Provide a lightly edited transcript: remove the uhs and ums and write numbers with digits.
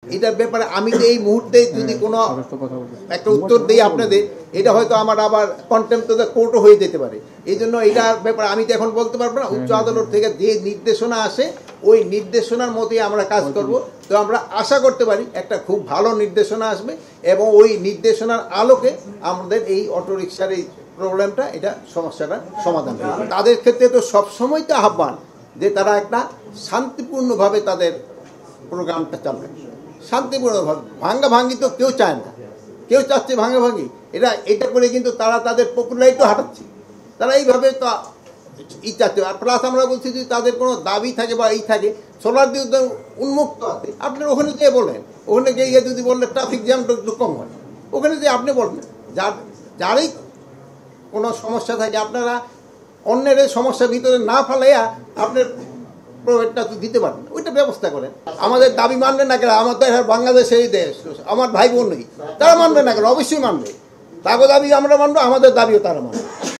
এটার ব্যাপারে আমি তো এই মুহূর্তে যদি কোনো একটা উত্তর দিই আপনাদের, এটা হয়তো আমার আবার কন্টেম্প্ট অফ দ্য কোর্টও হয়ে যেতে পারে। এই জন্য এটার ব্যাপারে আমি তো এখন বলতে পারবো না। উচ্চ আদালত থেকে যে নির্দেশনা আসে ওই নির্দেশনার মতোই আমরা কাজ করব। তো আমরা আশা করতে পারি একটা খুব ভালো নির্দেশনা আসবে এবং ওই নির্দেশনার আলোকে আমাদের এই অটোরিকশার এই প্রবলেমটা, এটা সমস্যাটা সমাধান হবে। তাদের ক্ষেত্রে তো সবসময় তো আহ্বান যে তারা একটা শান্তিপূর্ণভাবে তাদের প্রোগ্রামটা চালাবে, শান্তিপূর্ণভাবে। ভাঙ্গাভাঙ্গি তো কেউ চায় না, কেউ চাচ্ছে ভাঙ্গাভাঙ্গি। এটা করে কিন্তু তারা তাদের পপুলারিটিও হাঁটাচ্ছে। তারা এইভাবে তো ই চাচ্ছে। আর প্লাস আমরা বলছি যদি তাদের কোনো দাবি থাকে বা এই থাকে, সোলার দিয়ে উন্মুক্ত আছে, আপনার ওখানে যেয়ে বলেন। ওখানে গিয়ে যদি বললে ট্রাফিক জ্যামটা একটু কম হয়, ওখানে যে আপনি বলবেন যারই কোনো সমস্যা থাকে, আপনারা অন্যের সমস্যার ভিতরে না ফেলাইয়া আপনার প্রোভাইডটা তো দিতে পারেন, ওইটা ব্যবস্থা করেন। আমাদের দাবি মানবে না কেন? আমাদের বাংলাদেশের দেশ, আমার ভাই বোন নেই, তারা মানবে না কেন? অবশ্যই মানবে। তাগো দাবি আমরা মানবো, আমাদের দাবিও তারা মানবে।